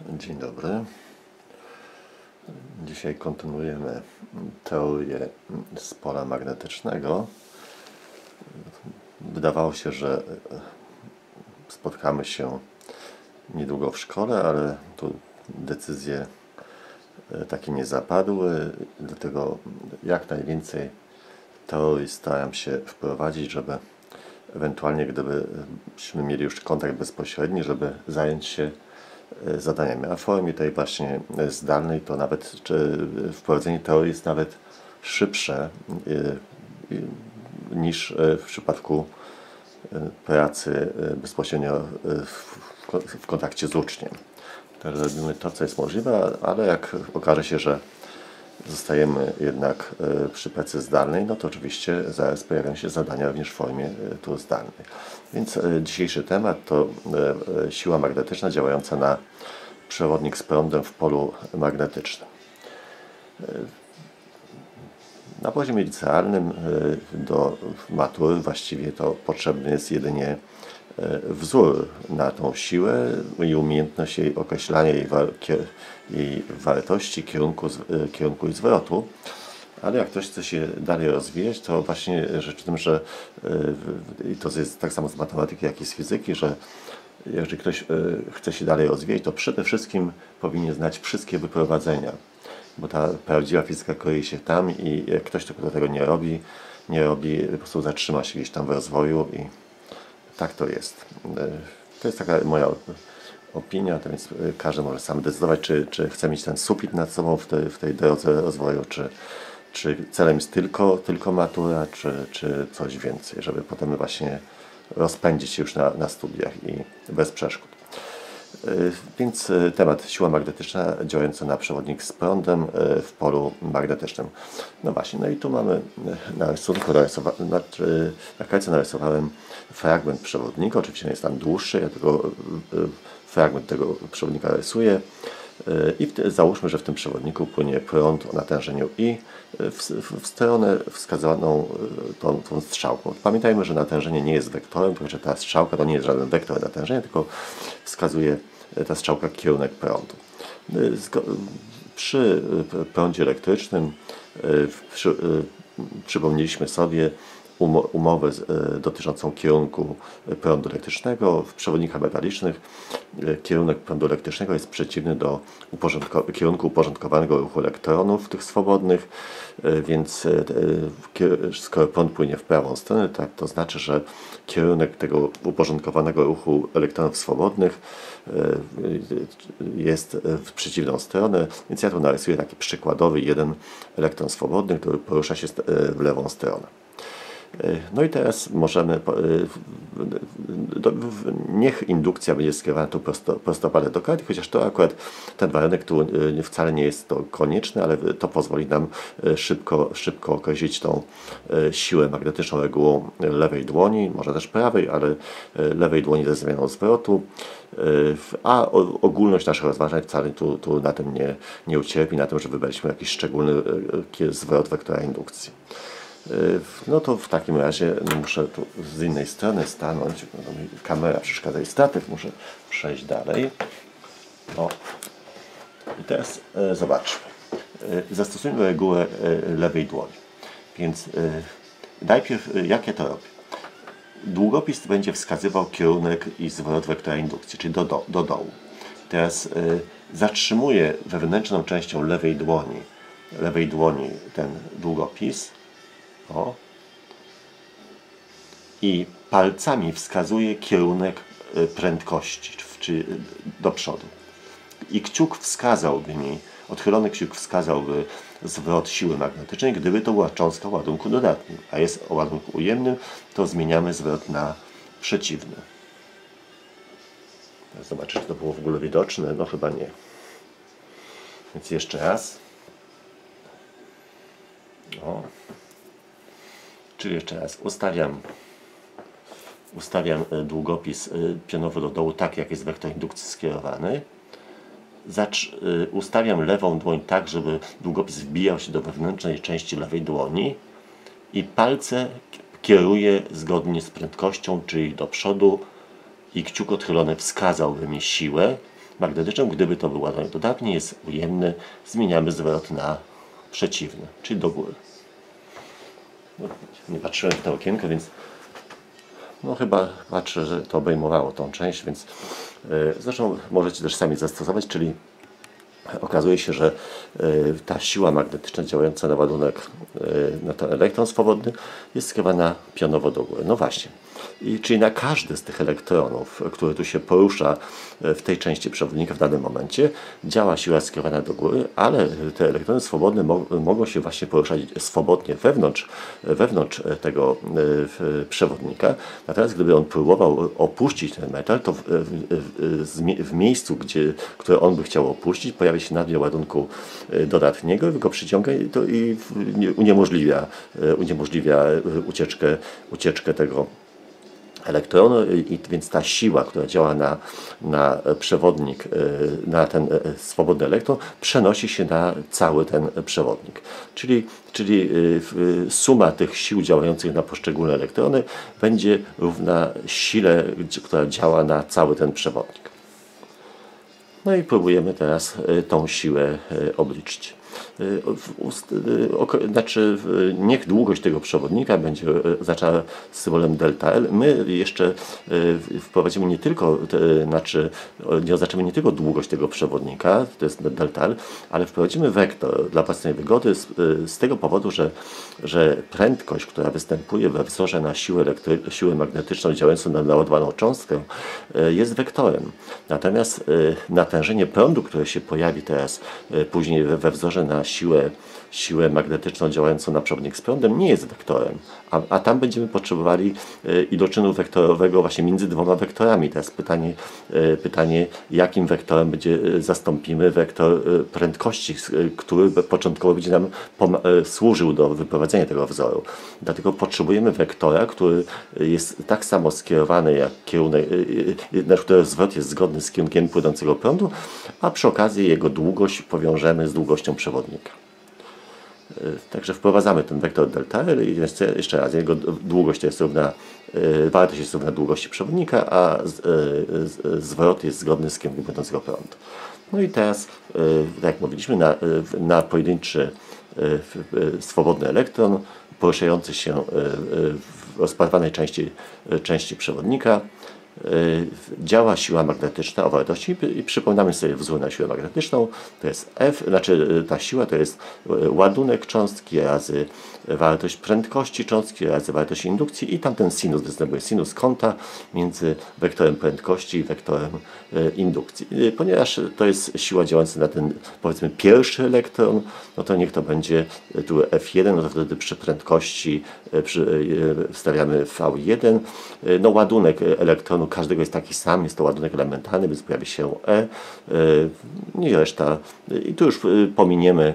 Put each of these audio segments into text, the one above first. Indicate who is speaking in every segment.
Speaker 1: Dzień dobry. Dzisiaj kontynuujemy teorię z pola magnetycznego. Wydawało się, że spotkamy się niedługo w szkole, ale tu decyzje takie nie zapadły, dlatego jak najwięcej teorii staram się wprowadzić, żeby ewentualnie, gdybyśmy mieli już kontakt bezpośredni, żeby zająć się zadaniami. A w formie tej właśnie zdalnej to nawet wprowadzenie teorii jest nawet szybsze niż w przypadku pracy bezpośrednio w kontakcie z uczniem. Także robimy to, co jest możliwe, ale jak okaże się, że zostajemy jednak przy pracy zdalnej, no to oczywiście zaraz pojawią się zadania również w formie tu zdalnej. Więc dzisiejszy temat to siła magnetyczna działająca na przewodnik z prądem w polu magnetycznym. Na poziomie licealnym do matury właściwie to potrzebny jest jedynie wzór na tą siłę i umiejętność jej określania, jej wartości, kierunku i zwrotu. Ale jak ktoś chce się dalej rozwijać, to właśnie rzecz w tym, że i to jest tak samo z matematyki, jak i z fizyki, że jeżeli ktoś chce się dalej rozwijać, to przede wszystkim powinien znać wszystkie wyprowadzenia, bo ta prawdziwa fizyka kryje się tam i jak ktoś tego nie robi, po prostu zatrzyma się gdzieś tam w rozwoju i tak to jest. To jest taka moja opinia, to więc każdy może sam decydować, czy chce mieć ten sufit nad sobą w tej drodze rozwoju, czy celem jest tylko matura, czy coś więcej, żeby potem właśnie rozpędzić się już na studiach i bez przeszkód. Więc temat siła magnetyczna działająca na przewodnik z prądem w polu magnetycznym. No właśnie, no i tu mamy na rysunku, na kartce narysowałem fragment przewodnika, oczywiście jest tam dłuższy, ja tylko fragment tego przewodnika rysuję i załóżmy, że w tym przewodniku płynie prąd o natężeniu I w stronę wskazaną tą strzałką. Pamiętajmy, że natężenie nie jest wektorem, tylko że ta strzałka to nie jest żaden wektor natężenia, tylko wskazuje ta strzałka kierunek prądu. Przy prądzie elektrycznym przypomnieliśmy sobie umowę dotyczącą kierunku prądu elektrycznego. W przewodnikach metalicznych kierunek prądu elektrycznego jest przeciwny do kierunku uporządkowanego ruchu elektronów, tych swobodnych, więc skoro prąd płynie w prawą stronę, tak, to znaczy, że kierunek tego uporządkowanego ruchu elektronów swobodnych jest w przeciwną stronę, więc ja tu narysuję taki przykładowy jeden elektron swobodny, który porusza się w lewą stronę. No i teraz niech indukcja będzie skierowana tu prostopadle do karty, chociaż to akurat ten warunek tu wcale nie jest to konieczny, ale to pozwoli nam szybko określić tą siłę magnetyczną regułą lewej dłoni, może też prawej, ale lewej dłoni ze zmianą zwrotu, a ogólność naszych rozważań wcale tu na tym nie ucierpi, na tym, że wybraliśmy jakiś szczególny zwrot wektora indukcji. No to w takim razie muszę tu z innej strony stanąć, bo mi kamera przeszkadza i statyw, muszę przejść dalej. O. I teraz zobaczmy. Zastosujmy regułę lewej dłoni. Więc najpierw jak ja to robię? Długopis będzie wskazywał kierunek i zwrot wektora indukcji, czyli do dołu. Teraz zatrzymuję wewnętrzną częścią lewej dłoni ten długopis. O. I palcami wskazuję kierunek prędkości, czyli do przodu. I kciuk wskazałby mi, odchylony kciuk wskazałby zwrot siły magnetycznej, gdyby to była cząstka o ładunku dodatnim, a jest o ładunku ujemnym, to zmieniamy zwrot na przeciwny. Zobaczcie, czy to było w ogóle widoczne? No chyba nie. Więc jeszcze raz. O. Czyli jeszcze raz ustawiam długopis pionowo do dołu, tak jak jest wektor indukcji skierowany. Ustawiam lewą dłoń tak, żeby długopis wbijał się do wewnętrznej części lewej dłoni i palce kieruję zgodnie z prędkością, czyli do przodu i kciuk odchylony wskazałby mi siłę magnetyczną. Gdyby to był ładunek dodatni, jest ujemny, zmieniamy zwrot na przeciwny, czyli do góry. No, nie patrzyłem w to okienko, więc no chyba patrzę, że to obejmowało tą część, więc zresztą możecie też sami zastosować, czyli okazuje się, że ta siła magnetyczna działająca na ładunek, na ten elektron swobodny jest skierowana pionowo do góry. No właśnie. Czyli na każdy z tych elektronów, który tu się porusza w tej części przewodnika w danym momencie, działa siła skierowana do góry, ale te elektrony swobodne mogą się właśnie poruszać swobodnie wewnątrz tego przewodnika. Natomiast gdyby on próbował opuścić ten metal, to w miejscu, które on by chciał opuścić, pojawia się nadmiar ładunku dodatniego, go przyciąga i uniemożliwia ucieczkę tego elektronu, więc ta siła, która działa na przewodnik, na ten swobodny elektron, przenosi się na cały ten przewodnik. Czyli suma tych sił działających na poszczególne elektrony będzie równa sile, która działa na cały ten przewodnik. No i próbujemy teraz tą siłę obliczyć. Niech długość tego przewodnika będzie oznaczona symbolem ΔL. My jeszcze wprowadzimy nie oznaczymy nie tylko długość tego przewodnika, to jest ΔL, ale wprowadzimy wektor dla własnej wygody z tego powodu, że prędkość, która występuje we wzorze na siłę magnetyczną działającą na naładowaną cząstkę, jest wektorem. Natomiast natężenie prądu, które się pojawi teraz później we wzorze na siłę magnetyczną działającą na przewodnik z prądem, nie jest wektorem, a tam będziemy potrzebowali iloczynu wektorowego właśnie między dwoma wektorami. Teraz pytanie, jakim wektorem zastąpimy wektor prędkości, który początkowo będzie nam służył do wyprowadzenia tego wzoru. Dlatego potrzebujemy wektora, który jest tak samo skierowany jak kierunek, którego zwrot jest zgodny z kierunkiem płynącego prądu, a przy okazji jego długość powiążemy z długością przewodnika. Także wprowadzamy ten wektor ΔL i jeszcze raz, jego długość to jest wartość jest równa długości przewodnika, a zwrot jest zgodny z kierunkiem płynącego prądu. No i teraz, tak jak mówiliśmy, na pojedynczy swobodny elektron poruszający się w rozparwanej części przewodnika działa siła magnetyczna o wartości i przypominamy sobie wzór na siłę magnetyczną, to jest F, ta siła to jest ładunek cząstki razy wartość prędkości cząstki razy wartość indukcji i tamten sinus występuje, sinus kąta między wektorem prędkości i wektorem indukcji. Ponieważ to jest siła działająca na ten, powiedzmy, pierwszy elektron, no to niech to będzie tu F1, no to wtedy przy prędkości wstawiamy V1. No ładunek elektronu każdego jest taki sam, jest to ładunek elementarny, więc pojawi się E i reszta. I tu już pominiemy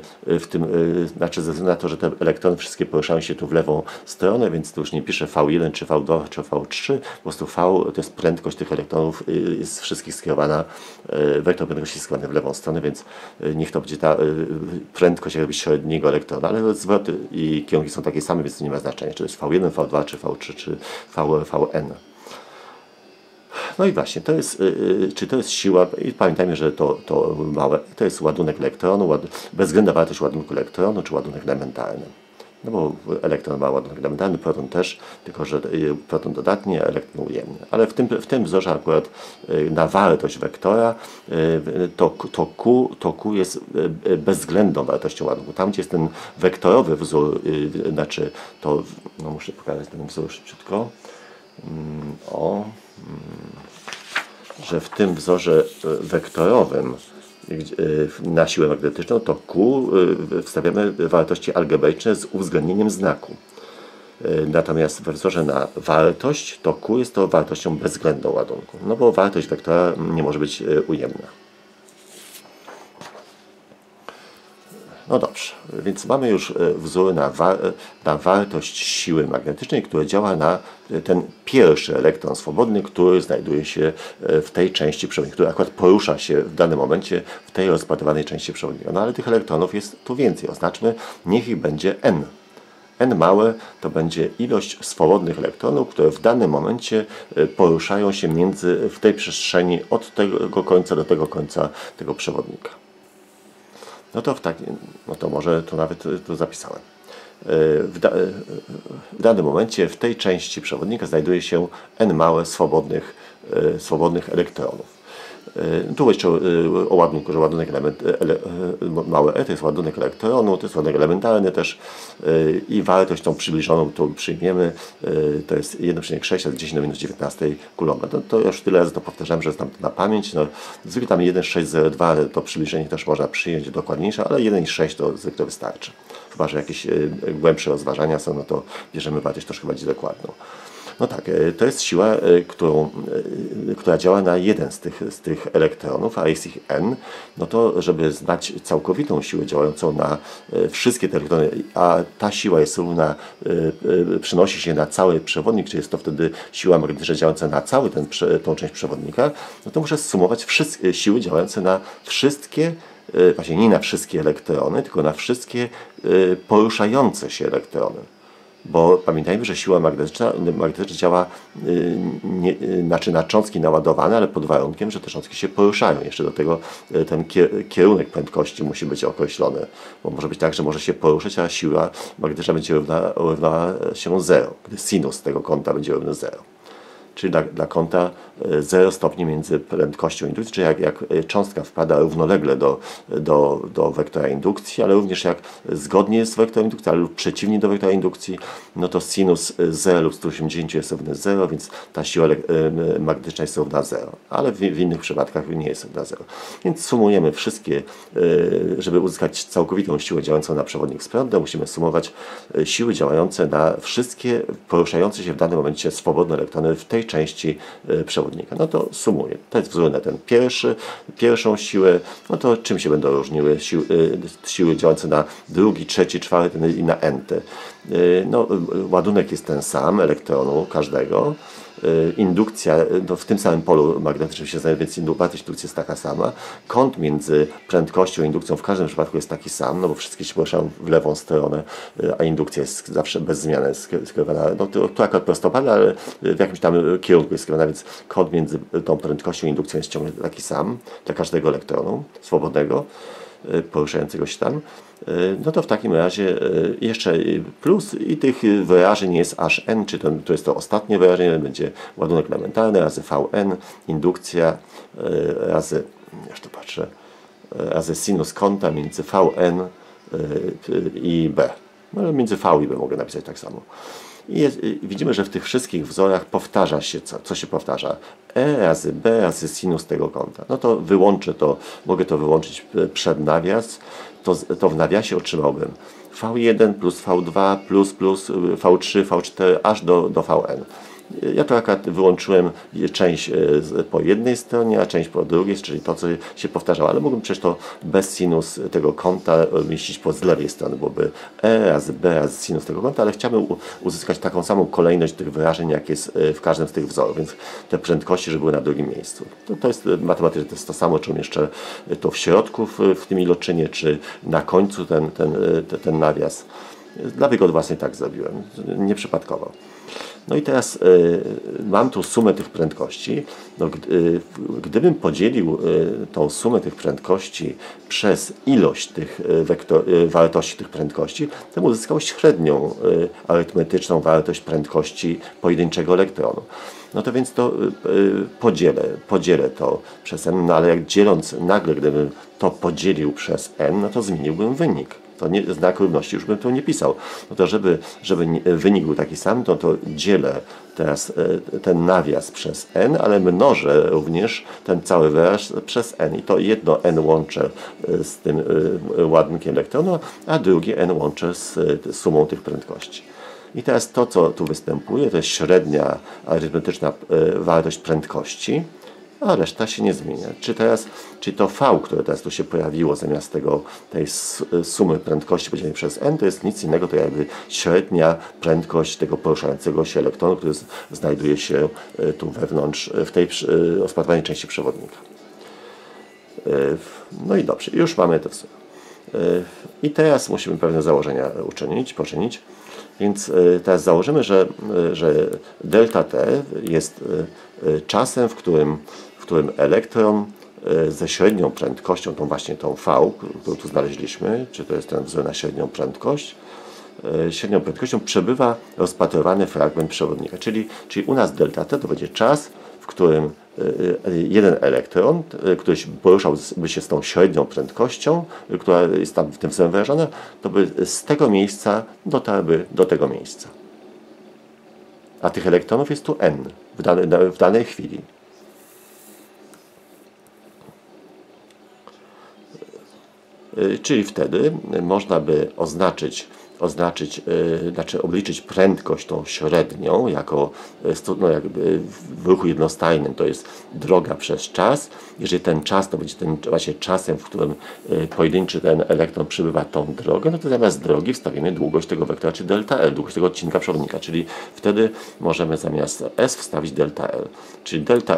Speaker 1: ze względu na to, że te elektrony wszystkie poruszają się tu w lewą stronę, więc tu już nie piszę V1 czy V2 czy V3, po prostu V to jest prędkość tych elektronów, jest wszystkich skierowana, wektor prędkości jest skierowany w lewą stronę, więc niech to będzie ta prędkość jakby średniego elektrona, ale zwroty i kierunki są takie same, więc to nie ma znaczenia, czy to jest V1, V2 czy V3 czy VN. No i właśnie, czy to jest siła, i pamiętajmy, że to jest ładunek elektronu, bezwzględna wartość ładunku elektronu, czy ładunek elementarny. No bo elektron ma ładunek elementarny, proton też, tylko że proton dodatni, a elektron ujemny. Ale w tym wzorze akurat na wartość wektora to Q jest bezwzględną wartością ładunku. Tam, gdzie jest ten wektorowy wzór, no muszę pokazać ten wzór szybciutko, że w tym wzorze wektorowym na siłę magnetyczną to Q wstawiamy wartości algebraiczne z uwzględnieniem znaku. Natomiast we wzorze na wartość to Q jest to wartością bezwzględną ładunku, no bo wartość wektora nie może być ujemna. No dobrze, więc mamy już wzór na wartość siły magnetycznej, która działa na ten pierwszy elektron swobodny, który znajduje się w tej części przewodnika, który akurat porusza się w danym momencie w tej rozpatrywanej części przewodnika. No ale tych elektronów jest tu więcej. Oznaczmy, niech ich będzie N. n małe to będzie ilość swobodnych elektronów, które w danym momencie poruszają się w tej przestrzeni od tego końca do tego końca tego przewodnika. No to może tu nawet tu zapisałem. W danym momencie w tej części przewodnika znajduje się n małe swobodnych elektronów. Tu jeszcze o ładunku, że ładunek małe e to jest ładunek elektronu, to jest ładunek elementarny też i wartość tą przybliżoną, którą przyjmiemy, to jest 1,6 razy 10 do minus 19 kulomba. To już tyle razy to powtarzam, że znam to na pamięć. No, zwykle tam 1,602 to przybliżenie też można przyjąć dokładniejsze, ale 1,6 to zwykle wystarczy. Chyba że jakieś głębsze rozważania są, no to bierzemy wartość troszkę bardziej dokładną. No tak, to jest siła, która działa na jeden z tych elektronów, a jest ich n, no to żeby znać całkowitą siłę działającą na wszystkie te elektrony, a ta siła jest równa, przenosi się na cały przewodnik, czy jest to wtedy siła magnetyczna działająca na cały tą część przewodnika, no to muszę zsumować wszystkie siły działające na wszystkie, właśnie nie na wszystkie elektrony, tylko na wszystkie poruszające się elektrony. Bo pamiętajmy, że siła magnetyczna działa znaczy na cząstki naładowane, ale pod warunkiem, że te cząstki się poruszają. Jeszcze do tego ten kierunek prędkości musi być określony. Bo może być tak, że może się poruszać, a siła magnetyczna będzie równała się 0, gdy sinus tego kąta będzie równy 0. Czyli dla kąta 0 stopni między prędkością indukcji, czyli jak cząstka wpada równolegle do wektora indukcji, ale również jak zgodnie z wektorem indukcji, ale lub przeciwnie do wektora indukcji, no to sinus 0 lub 180 jest równy 0, więc ta siła magnetyczna jest równa 0, ale w innych przypadkach nie jest równa 0. Więc sumujemy wszystkie, żeby uzyskać całkowitą siłę działającą na przewodnik z prądem, musimy sumować siły działające na wszystkie poruszające się w danym momencie swobodne elektrony w tej części przewodnika. No to sumuję. To jest wzór na ten pierwszą siłę. No to czym się będą różniły siły działające na drugi, trzeci, czwarty i na n-ty? No, ładunek jest ten sam, elektronu każdego. Indukcja w tym samym polu magnetycznym się znajduje, więc wartość indukcji jest taka sama. Kąt między prędkością a indukcją w każdym przypadku jest taki sam, no bo wszystkie się poruszają w lewą stronę, a indukcja jest zawsze bez zmiany skierowana. No to akurat prostopadle, ale w jakimś tam kierunku jest skierowana, więc kąt między tą prędkością a indukcją jest ciągle taki sam dla każdego elektronu swobodnego, poruszającego się tam. No to w takim razie jeszcze plus i tych wyrażeń jest aż n, czy to jest to ostatnie wyrażenie, będzie ładunek elementarny razy Vn, indukcja razy, jeszcze patrzę, razy sinus kąta między Vn i B. No, między V i B mogę napisać tak samo. I widzimy, że w tych wszystkich wzorach powtarza się, co się powtarza? E razy B razy sinus tego kąta. No to wyłączę to, mogę to wyłączyć przed nawias, to w nawiasie otrzymałbym V1 plus V2 plus V3, V4 aż do Vn. Ja to akurat wyłączyłem część po jednej stronie, a część po drugiej, czyli to, co się powtarzało, ale mógłbym przecież to bez sinus tego kąta mieścić z lewej strony, byłoby E razy B razy sinus tego kąta, ale chciałbym uzyskać taką samą kolejność tych wyrażeń, jak jest w każdym z tych wzorów, więc te prędkości, żeby były na drugim miejscu. To jest matematycznie to jest to samo, czy umieszczę to w środku w tym iloczynie, czy na końcu ten nawias. Dla wygody własnej tak zrobiłem, nieprzypadkowo. No i teraz mam tu sumę tych prędkości. No, gdybym podzielił tą sumę tych prędkości przez ilość tych wartości tych prędkości, to bym uzyskał średnią arytmetyczną wartość prędkości pojedynczego elektronu. No to więc to podzielę to przez n, no ale jak dzieląc nagle, gdybym to podzielił przez n, no to zmieniłbym wynik. To znak równości już bym tu nie pisał. No to żeby wynik był taki sam, to dzielę teraz ten nawias przez n, ale mnożę również ten cały wyraz przez n. I to jedno n łączę z tym ładunkiem elektronu, a drugie n łączę z sumą tych prędkości. I teraz to, co tu występuje, to jest średnia arytmetyczna wartość prędkości, a reszta się nie zmienia. Czy to V, które teraz tu się pojawiło zamiast tej sumy prędkości podzielonej przez n, to jest nic innego, to jakby średnia prędkość tego poruszającego się elektronu, który znajduje się tu wewnątrz, w tej rozpatrywanej części przewodnika. No i dobrze, już mamy to w sumie. I teraz musimy pewne założenia poczynić. Więc teraz założymy, że delta t jest czasem, w którym elektron ze średnią prędkością, tą V, którą tu znaleźliśmy, czy to jest ten wzór na średnią prędkością przebywa rozpatrywany fragment przewodnika. Czyli u nas delta t to będzie czas, w którym jeden elektron, który poruszałby się z tą średnią prędkością, która jest tam w tym wzorem wyrażona, to by z tego miejsca dotarłby do tego miejsca. A tych elektronów jest tu n w danej chwili. Czyli wtedy można by obliczyć prędkość tą średnią jako jakby w ruchu jednostajnym, to jest droga przez czas. Jeżeli ten czas to będzie tym właśnie czasem, w którym pojedynczy ten elektron przebywa tą drogę, no to zamiast drogi wstawimy długość tego wektora, czy delta L, długość tego odcinka przewodnika, czyli wtedy możemy zamiast S wstawić delta L, czyli delta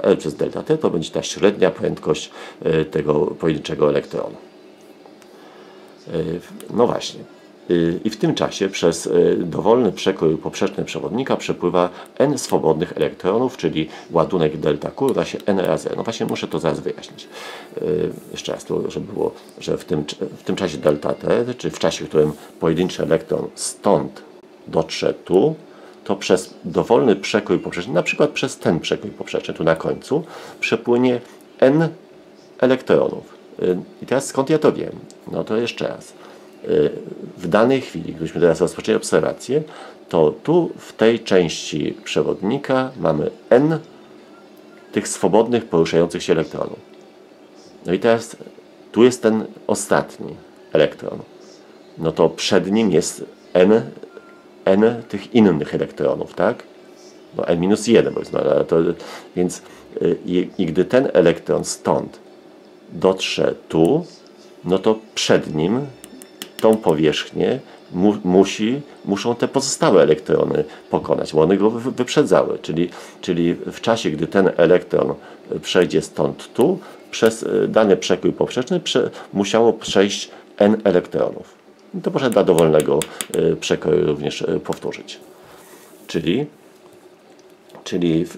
Speaker 1: L przez delta T to będzie ta średnia prędkość tego pojedynczego elektronu. No właśnie. I w tym czasie przez dowolny przekrój poprzeczny przewodnika przepływa n swobodnych elektronów, czyli ładunek delta Q równa się n razy. No właśnie muszę to zaraz wyjaśnić. Jeszcze raz, żeby było, że w tym czasie delta t, czyli w czasie, w którym pojedynczy elektron stąd dotrze tu, to przez dowolny przekrój poprzeczny, na przykład przez ten przekrój poprzeczny tu na końcu, przepłynie n elektronów. I teraz skąd ja to wiem? No to jeszcze raz. W danej chwili, gdybyśmy teraz rozpoczęli obserwację, to tu w tej części przewodnika mamy n tych swobodnych poruszających się elektronów. No i teraz tu jest ten ostatni elektron. No to przed nim jest n tych innych elektronów, tak? No n-1, powiedzmy. Więc gdy ten elektron stąd dotrze tu, no to przed nim tą powierzchnię muszą te pozostałe elektrony pokonać, bo one go wyprzedzały. Czyli w czasie, gdy ten elektron przejdzie stąd tu, przez dany przekrój poprzeczny musiało przejść n elektronów. I to można dla dowolnego przekroju również powtórzyć. Czyli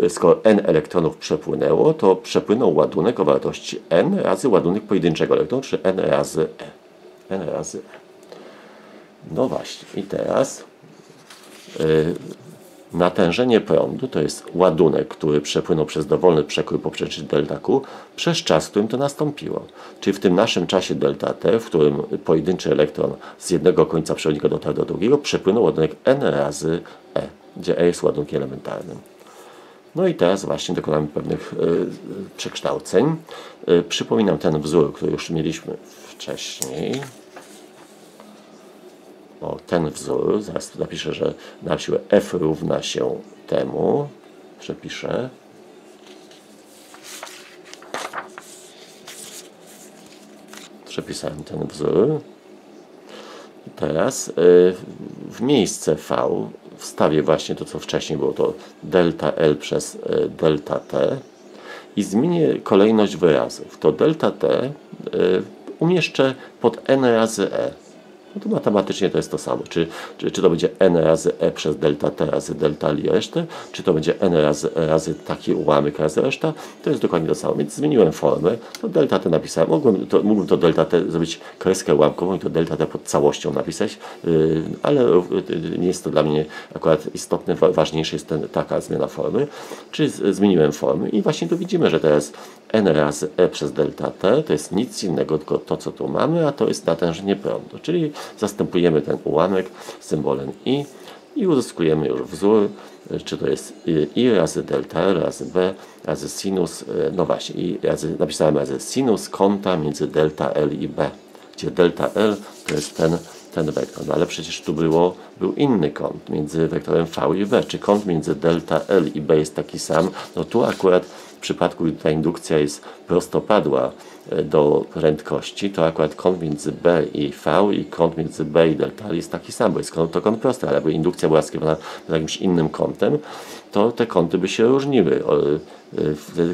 Speaker 1: skoro n elektronów przepłynęło, to przepłynął ładunek o wartości n razy ładunek pojedynczego elektronu, czyli n razy e. No właśnie. I teraz natężenie prądu to jest ładunek, który przepłynął przez dowolny przekrój poprzeczny delta Q przez czas, w którym to nastąpiło. Czyli w tym naszym czasie delta T, w którym pojedynczy elektron z jednego końca przewodnika dotarł do drugiego, przepłynął ładunek n razy e, gdzie e jest ładunkiem elementarnym. No i teraz właśnie dokonamy pewnych przekształceń. Przypominam ten wzór, który już mieliśmy wcześniej. O, ten wzór, zaraz napiszę, że na siłę F równa się temu. Przepiszę. Przepisałem ten wzór. I teraz w miejsce V wstawię właśnie to, co wcześniej było, to delta L przez delta T i zmienię kolejność wyrazów. To delta T umieszczę pod n razy e. No to matematycznie to jest to samo. Czy to będzie n razy e przez delta t razy delta L i resztę, czy to będzie n razy taki ułamek razy reszta, to jest dokładnie to samo. Więc zmieniłem formę, to delta t napisałem. Mógłbym to delta t zrobić kreskę ułamkową i to delta t pod całością napisać, ale nie jest to dla mnie akurat istotne. Ważniejsza jest taka zmiana formy. Czyli zmieniłem formy i właśnie tu widzimy, że teraz n razy e przez delta t to jest nic innego, tylko to, co tu mamy, a to jest natężenie prądu. Czyli zastępujemy ten ułamek symbolem i uzyskujemy już wzór, czy to jest i razy delta L razy b razy sinus, no właśnie, napisałem razy sinus kąta między delta L i b, gdzie delta L to jest ten wektor, no ale przecież tu był inny kąt między wektorem V i b. Czy kąt między delta L i b jest taki sam? No tu akurat w przypadku, gdy ta indukcja jest prostopadła do prędkości, to akurat kąt między b i v i kąt między b i delta L jest taki sam, bo jest to kąt prosty, ale jakby indukcja była skierowana z jakimś innym kątem, to te kąty by się różniły.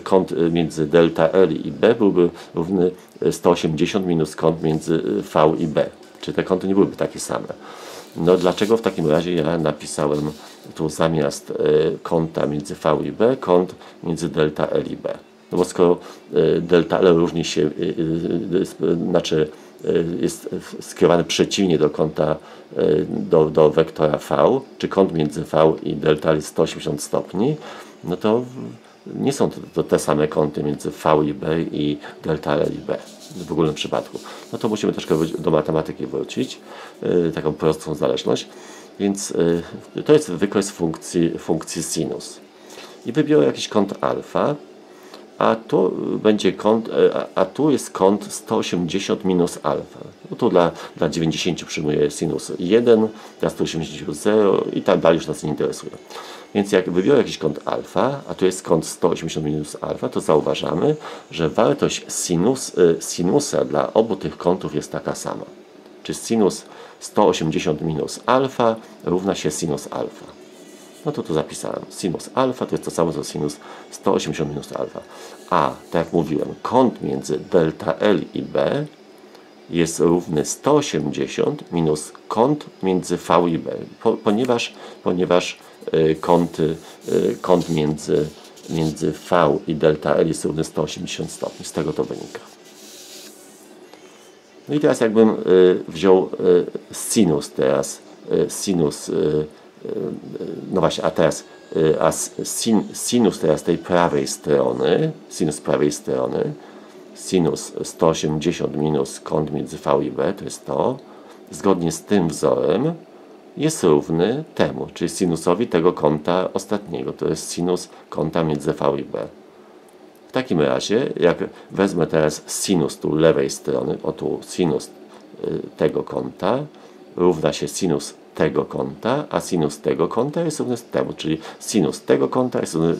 Speaker 1: Kąt między delta L i b byłby równy 180 minus kąt między v i b. Czy te kąty nie byłyby takie same. No dlaczego w takim razie ja napisałem tu zamiast kąta między V i B, kąt między delta L i B? No bo skoro delta L różni się, znaczy jest skierowany przeciwnie do kąta, do wektora V, czy kąt między V i delta L jest 180 stopni, no to nie są to te same kąty między V i B i delta L i B w ogólnym przypadku. No to musimy troszkę do matematyki wrócić, taką prostą zależność. Więc to jest wykres funkcji sinus. I wybiorę jakiś kąt alfa, a tu będzie kąt, a tu jest kąt 180 minus alfa. No tu dla 90 przyjmuję sinus 1, dla 180 0 i tak dalej, już nas nie interesuje. Więc jak wybiorę jakiś kąt alfa, a tu jest kąt 180 minus alfa, to zauważamy, że wartość sinusa dla obu tych kątów jest taka sama. Czyli sinus 180 minus alfa równa się sinus alfa. No to tu zapisałem. Sinus alfa to jest to samo co sinus 180 minus alfa. A, tak jak mówiłem, kąt między delta L i B jest równy 180 minus kąt między V i B, ponieważ kąt między V i delta L jest równy 180 stopni. Z tego to wynika. No i teraz jakbym wziął no właśnie, sinus teraz tej prawej strony, sinus 180 minus kąt między V i B, to jest to, zgodnie z tym wzorem jest równy temu, czyli sinusowi tego kąta ostatniego, to jest sinus kąta między V i B. W takim razie, jak wezmę teraz sinus tu lewej strony, o tu sinus tego kąta równa się sinus tego kąta, a sinus tego kąta jest równy temu, czyli sinus tego kąta jest równy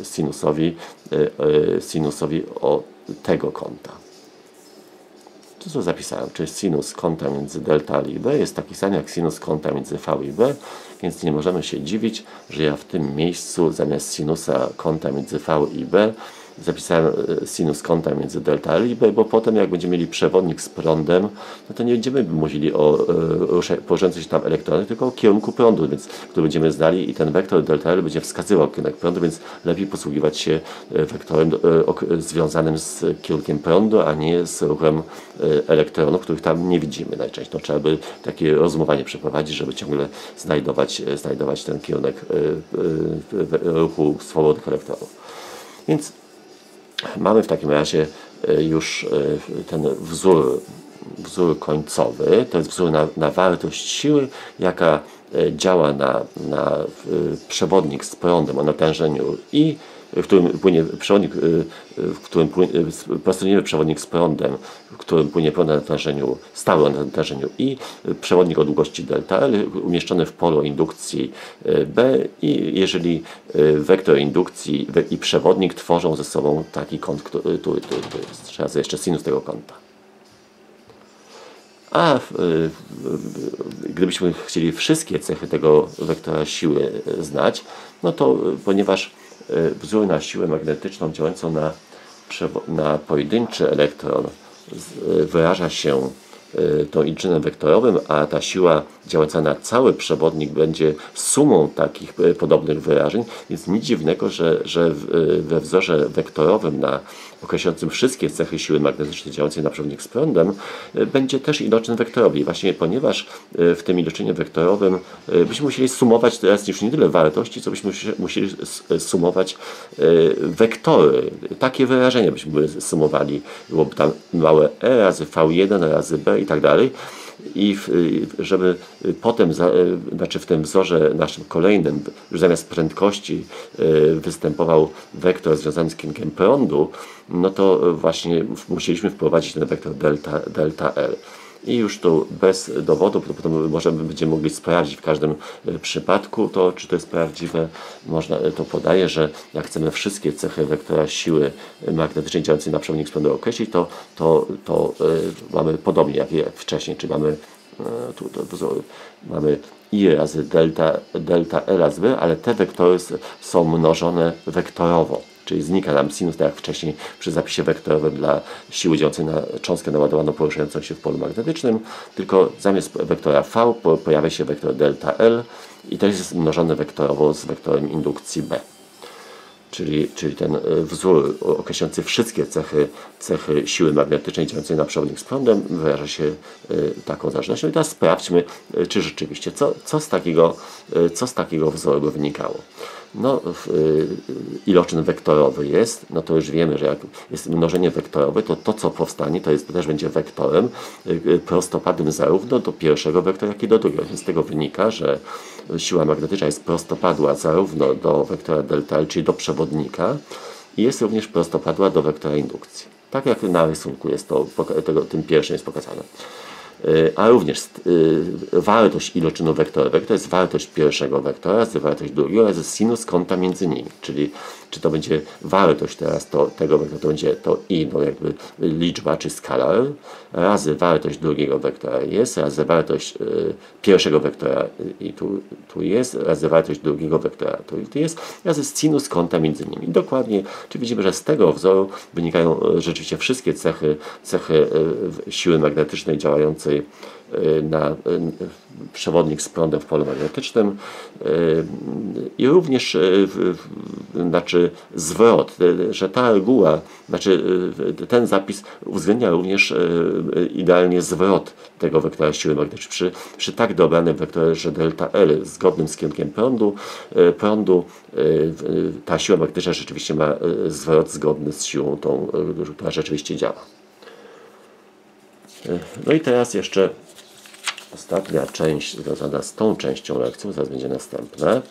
Speaker 1: sinusowi o tego kąta. To co zapisałem, czyli sinus kąta między delta L i B jest taki sam jak sinus kąta między V i B, więc nie możemy się dziwić, że ja w tym miejscu zamiast sinusa kąta między V i B zapisałem sinus kąta między delta L i B, bo potem jak będziemy mieli przewodnik z prądem, no to nie będziemy mówili o poruszających się tam elektronach, tylko o kierunku prądu, więc który będziemy znali i ten wektor delta L będzie wskazywał kierunek prądu, więc lepiej posługiwać się wektorem związanym z kierunkiem prądu, a nie z ruchem elektronów, których tam nie widzimy najczęściej. No, trzeba by takie rozumowanie przeprowadzić, żeby ciągle znajdować ten kierunek ruchu swobodnych elektronów. Więc mamy w takim razie już ten wzór końcowy, to jest wzór na wartość siły, jaka działa na przewodnik z prądem o natężeniu I, w którym płynie przewodnik, prostolinowy przewodnik z prądem, w którym płynie prąd na natężeniu, stały o natężeniu I, przewodnik o długości delta L, umieszczony w polu indukcji B i jeżeli wektor indukcji i przewodnik tworzą ze sobą taki kąt, który tu jest. Trzeba sobie jeszcze sinus tego kąta. A gdybyśmy chcieli wszystkie cechy tego wektora siły znać, no to ponieważ wzór na siłę magnetyczną działającą na pojedynczy elektron wyraża się tą inczynem wektorowym, a ta siła działająca na cały przewodnik będzie sumą takich podobnych wyrażeń, więc nic dziwnego, że we wzorze wektorowym określającym wszystkie cechy siły magnetycznej działającej na przewodnik z prądem będzie też iloczyn wektorowy. I właśnie ponieważ w tym iloczynie wektorowym byśmy musieli sumować teraz już nie tyle wartości, co byśmy musieli sumować wektory. Takie wyrażenia byśmy sumowali. Byłoby tam małe e razy v1 razy b i tak dalej. I żeby potem, znaczy w tym wzorze naszym kolejnym, już zamiast prędkości występował wektor związany z kierunkiem prądu, no to właśnie musieliśmy wprowadzić ten wektor delta L. I już tu bez dowodu, potem będziemy mogli sprawdzić w każdym przypadku, czy to jest prawdziwe. To podaje, że jak chcemy wszystkie cechy wektora siły magnetycznej działającej na przewodnik z prądu określić, to mamy podobnie jak wcześniej, czyli mamy I razy delta E razy B, ale te wektory są mnożone wektorowo. czyli znika nam sinus, tak jak wcześniej przy zapisie wektorowym dla siły działającej na cząstkę naładowaną poruszającą się w polu magnetycznym, tylko zamiast wektora V pojawia się wektor delta L i to jest mnożone wektorowo z wektorem indukcji B. Czyli ten wzór określający wszystkie cechy siły magnetycznej działającej na przewodnik z prądem wyraża się taką zależnością. I teraz sprawdźmy, czy rzeczywiście, co z takiego wzoru by wynikało. No, iloczyn wektorowy jest, no to już wiemy, że jak jest mnożenie wektorowe, to co powstanie, to też będzie wektorem prostopadłym zarówno do pierwszego wektora, jak i do drugiego. Z tego wynika, że siła magnetyczna jest prostopadła zarówno do wektora delta L, czyli do przewodnika, i jest również prostopadła do wektora indukcji. Tak jak na rysunku jest tym pierwszym jest pokazane. A również wartość iloczynu wektorowego to jest wartość pierwszego wektora razy wartość drugiego razy sinus kąta między nimi. Czyli czy to będzie wartość teraz tego wektora, to będzie to i, no jakby liczba czy skalar, razy wartość drugiego wektora jest, razy wartość pierwszego wektora i tu jest, razy wartość drugiego wektora tu jest, razy sinus kąta między nimi. I dokładnie, czy widzimy, że z tego wzoru wynikają rzeczywiście wszystkie cechy siły magnetycznej działającej na przewodnik z prądem w polu magnetycznym i również zwrot, że ta reguła, ten zapis uwzględnia również idealnie zwrot tego wektora siły magnetycznej. Przy tak dobranym wektorze delta L zgodnym z kierunkiem prądu ta siła magnetyczna rzeczywiście ma zwrot zgodny z siłą tą, która rzeczywiście działa. No i teraz jeszcze ostatnia część związana z tą częścią lekcji, zaraz będzie następna.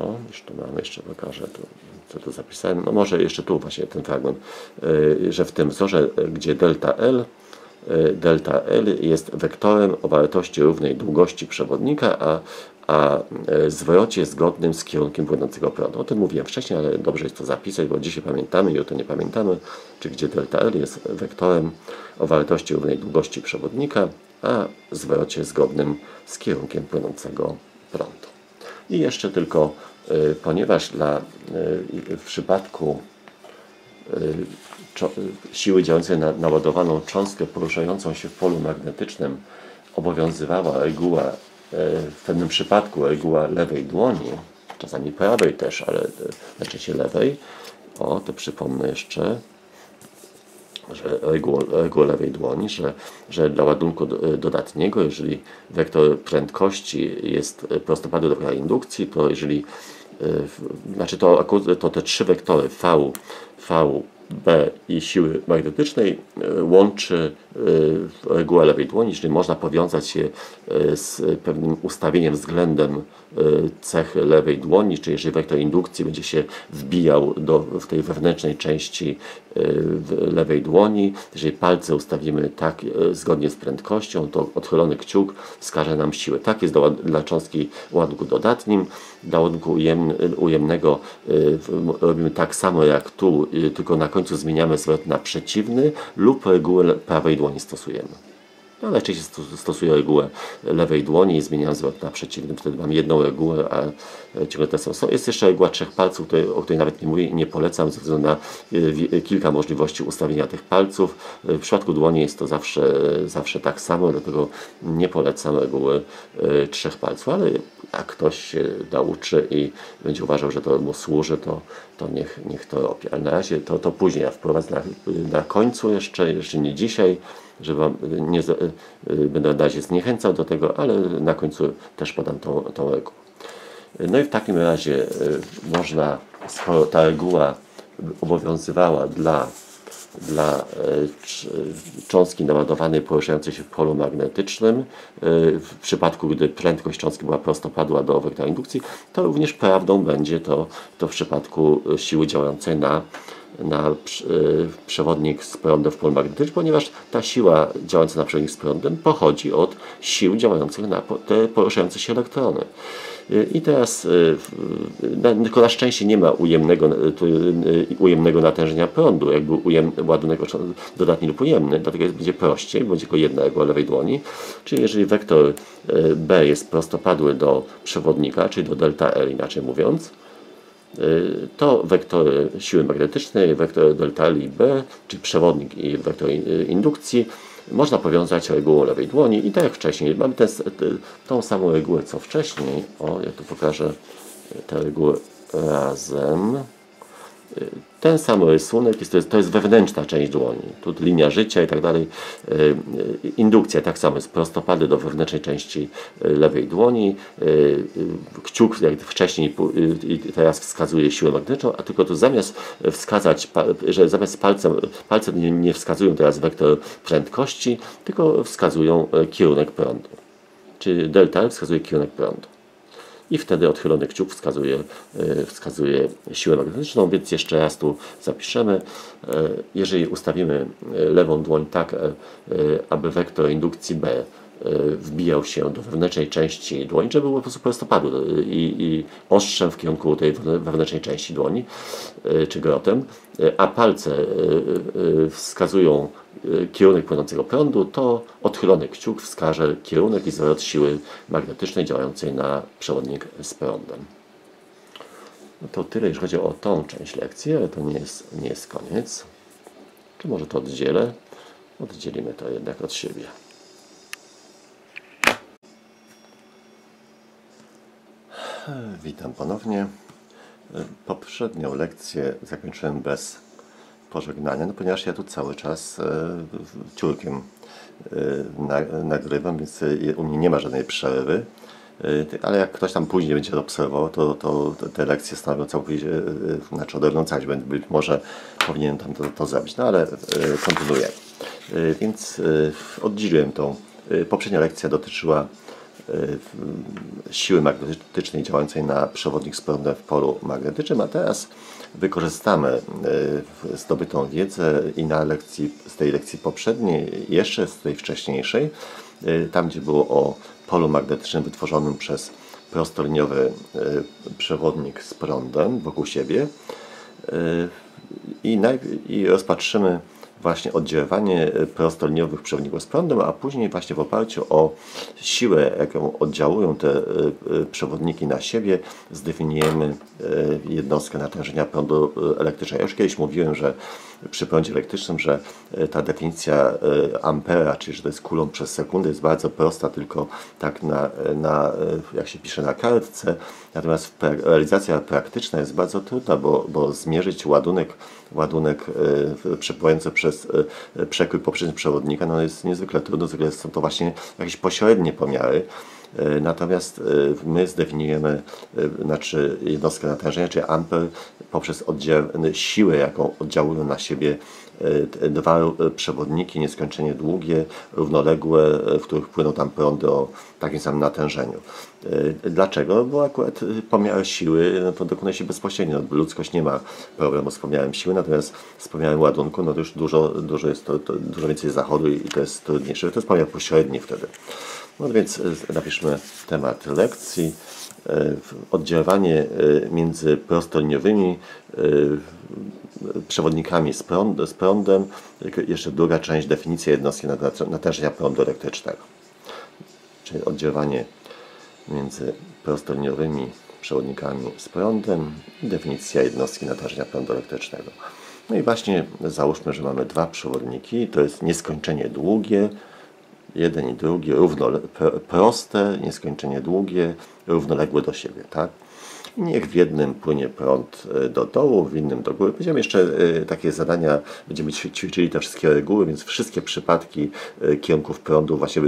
Speaker 1: O, już tu mamy, jeszcze pokażę, co tu zapisałem. No może jeszcze tu właśnie ten fragment, że w tym wzorze, gdzie delta L jest wektorem o wartości równej długości przewodnika, a zwrocie zgodnym z kierunkiem płynącego prądu. O tym mówiłem wcześniej, ale dobrze jest to zapisać, bo dzisiaj pamiętamy, jutro nie pamiętamy, czy gdzie delta L jest wektorem o wartości równej długości przewodnika, a zwrocie zgodnym z kierunkiem płynącego prądu. I jeszcze tylko, ponieważ w przypadku siły działającej na naładowaną cząstkę poruszającą się w polu magnetycznym obowiązywała reguła, w pewnym przypadku reguła lewej dłoni, czasami prawej też, ale najczęściej lewej. O, to przypomnę jeszcze, że reguła lewej dłoni, że dla ładunku dodatniego, jeżeli wektor prędkości jest prostopadły do wektora indukcji, to jeżeli to te trzy wektory V, B i siły magnetycznej łączy reguła lewej dłoni, jeżeli można powiązać je z pewnym ustawieniem względem cech lewej dłoni, czyli jeżeli wektor indukcji będzie się wbijał w tej wewnętrznej części lewej dłoni, jeżeli palce ustawimy tak zgodnie z prędkością, to odchylony kciuk wskaże nam siłę. Tak jest dla cząstki o ładunku dodatnim. Dla ładunku ujemnego robimy tak samo jak tu, tylko na końcu zmieniamy zwrot na przeciwny lub regułę prawej dłoni stosujemy. No, najczęściej stosuję regułę lewej dłoni i zmieniam zwrot na przeciwnym. Wtedy mam jedną regułę, a ciągle te są. Jest jeszcze reguła trzech palców, o której nawet nie mówię i nie polecam, ze względu na kilka możliwości ustawienia tych palców. W przypadku dłoni jest to zawsze tak samo, dlatego nie polecam reguły trzech palców, ale jak ktoś się nauczy i będzie uważał, że to mu służy, to niech to robi. Ale na razie to później ja wprowadzę na końcu jeszcze nie dzisiaj, że będę na razie zniechęcał do tego, ale na końcu też podam tą regułę. No i w takim razie można, skoro ta reguła obowiązywała dla cząstki naładowanej poruszającej się w polu magnetycznym, w przypadku gdy prędkość cząstki była prostopadła do wektora indukcji, to również prawdą będzie to w przypadku siły działającej na przewodnik z prądem w polu magnetycznym, ponieważ ta siła działająca na przewodnik z prądem pochodzi od sił działających na te poruszające się elektrony. I teraz, tylko na szczęście nie ma ujemnego natężenia prądu, jakby ładunek dodatni lub ujemny, dlatego będzie prościej, będzie tylko jedna reguła lewej dłoni. Czyli jeżeli wektor B jest prostopadły do przewodnika, czyli do delta L inaczej mówiąc, to wektory siły magnetycznej, wektor delta L i B, czyli przewodnik i wektor indukcji, można powiązać regułą lewej dłoni i tak jak wcześniej. Mamy tą samą regułę co wcześniej. Ja tu pokażę te reguły razem. Ten sam rysunek, to jest wewnętrzna część dłoni. Tu linia życia i tak dalej. Indukcja tak samo jest prostopady do wewnętrznej części lewej dłoni. Kciuk jak wcześniej i teraz wskazuje siłę magnetyczną, a tylko tu zamiast wskazać, że zamiast palce nie wskazują teraz wektor prędkości, tylko wskazują kierunek prądu. Czyli delta L wskazuje kierunek prądu. I wtedy odchylony kciuk wskazuje siłę magnetyczną, więc jeszcze raz tu zapiszemy. Jeżeli ustawimy lewą dłoń tak, aby wektor indukcji B wbijał się do wewnętrznej części dłoni, żeby było po prostu prostopadu i ostrzem w kierunku tej wewnętrznej części dłoni, czy grotem, a palce wskazują kierunek płynącego prądu, to odchylony kciuk wskaże kierunek i zwrot siły magnetycznej działającej na przewodnik z prądem. No to tyle, jeśli chodzi o tą część lekcji, ale to nie jest koniec. Czy może to oddzielę? Oddzielimy to jednak od siebie. Witam ponownie. Poprzednią lekcję zakończyłem bez pożegnania, no ponieważ ja tu cały czas ciurkiem nagrywam, więc u mnie nie ma żadnej przerwy, ale jak ktoś tam później będzie to obserwował, to te lekcje stanowią całkowicie, znaczy odrębną całość, być może powinienem tam to zrobić, no ale kontynuuję. Więc oddzieliłem tą. Poprzednia lekcja dotyczyła siły magnetycznej działającej na przewodnik z prądem w polu magnetycznym, a teraz wykorzystamy zdobytą wiedzę i z tej lekcji poprzedniej, jeszcze z tej wcześniejszej, tam gdzie było o polu magnetycznym wytworzonym przez prostoliniowy przewodnik z prądem wokół siebie i rozpatrzymy właśnie oddziaływanie prostoliniowych przewodników z prądem, a później właśnie w oparciu o siłę, jaką oddziałują te przewodniki na siebie, zdefiniujemy jednostkę natężenia prądu elektrycznego. Ja już kiedyś mówiłem, że przy prądzie elektrycznym, że ta definicja ampera, czyli że to jest coulomb przez sekundę, jest bardzo prosta, tylko tak jak się pisze na kartce. Natomiast realizacja praktyczna jest bardzo trudna, bo zmierzyć ładunek przepływający przez przekrój poprzedniego przewodnika, no jest niezwykle trudno, zwykle są to właśnie jakieś pośrednie pomiary. Natomiast my zdefiniujemy jednostkę natężenia, czyli amper, poprzez siłę, jaką oddziałują na siebie dwa przewodniki nieskończenie długie, równoległe, w których płyną tam prądy o takim samym natężeniu. Dlaczego? Bo akurat pomiar siły to dokonuje się bezpośrednio. Ludzkość nie ma problemu z pomiarem siły, natomiast z pomiarem ładunku to już dużo jest dużo więcej zachodu i to jest trudniejsze. To jest pomiar pośredni wtedy. No więc napiszmy temat lekcji. Oddziaływanie między prostoliniowymi przewodnikami z prądem. Jeszcze druga część, definicja jednostki natężenia prądu elektrycznego. Czyli oddziaływanie między prostoliniowymi przewodnikami z prądem i definicja jednostki natężenia prądu elektrycznego. No i właśnie załóżmy, że mamy dwa przewodniki, to jest nieskończenie długie, jeden i drugi proste, nieskończenie długie, równoległe do siebie, tak? I niech w jednym płynie prąd do dołu, w innym do góry. Będziemy jeszcze takie zadania, będziemy ćwiczyli te wszystkie reguły, więc wszystkie przypadki kierunków prądu właśnie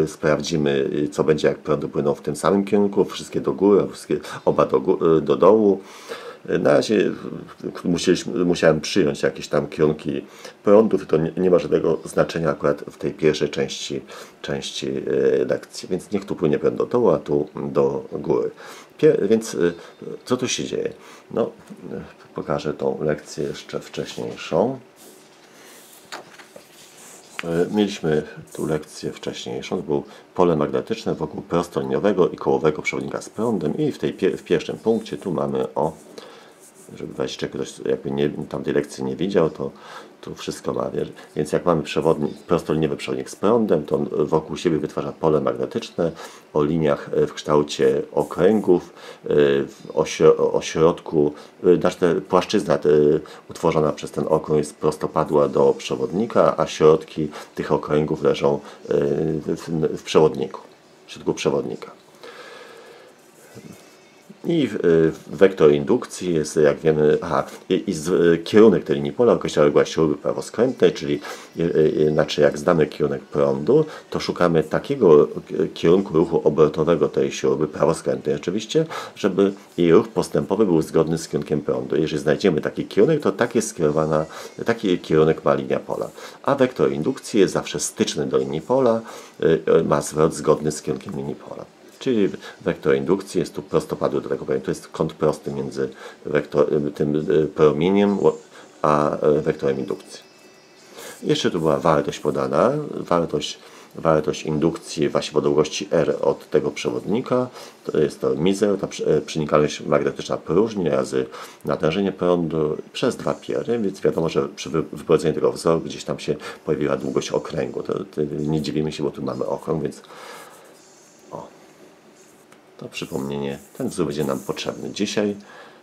Speaker 1: sprawdzimy, co będzie, jak prądy płyną w tym samym kierunku, wszystkie do góry, oba do dołu. Na razie musiałem przyjąć jakieś tam kierunki prądów i to nie ma żadnego znaczenia akurat w tej pierwszej części lekcji. Więc niech tu płynie prąd do dołu, a tu do góry. Więc co tu się dzieje? No, pokażę tą lekcję jeszcze wcześniejszą. Mieliśmy tu lekcję wcześniejszą, to było pole magnetyczne wokół prostoliniowego i kołowego przewodnika z prądem i w pierwszym punkcie tu mamy żeby ktoś jakby tamtej lekcji nie widział, Tu wszystko ma, więc jak mamy prostoliniowy przewodnik z prądem, to on wokół siebie wytwarza pole magnetyczne o liniach w kształcie okręgów, o środku, znaczy płaszczyzna utworzona przez ten okrąg jest prostopadła do przewodnika, a środki tych okręgów leżą w przewodniku, w środku przewodnika. I wektor indukcji jest, jak wiemy, kierunek tej linii pola określa reguła śruby prawoskrętnej, czyli znaczy jak znamy kierunek prądu, to szukamy takiego kierunku ruchu obrotowego tej śruby, prawoskrętnej oczywiście, żeby jej ruch postępowy był zgodny z kierunkiem prądu. Jeżeli znajdziemy taki kierunek, to taki kierunek ma linia pola. A wektor indukcji jest zawsze styczny do linii pola, ma zwrot zgodny z kierunkiem linii pola. Czyli wektor indukcji jest tu prostopadły do tego promienia. To jest kąt prosty między tym promieniem a wektorem indukcji. Jeszcze tu była wartość podana, wartość indukcji właśnie w odległości R od tego przewodnika. To jest to mizer, ta przenikalność magnetyczna próżni razy natężenie prądu przez 2πr, więc wiadomo, że przy wyprowadzeniu tego wzoru gdzieś tam się pojawiła długość okręgu. Nie dziwimy się, bo tu mamy okrąg, więc to przypomnienie, ten wzór będzie nam potrzebny dzisiaj,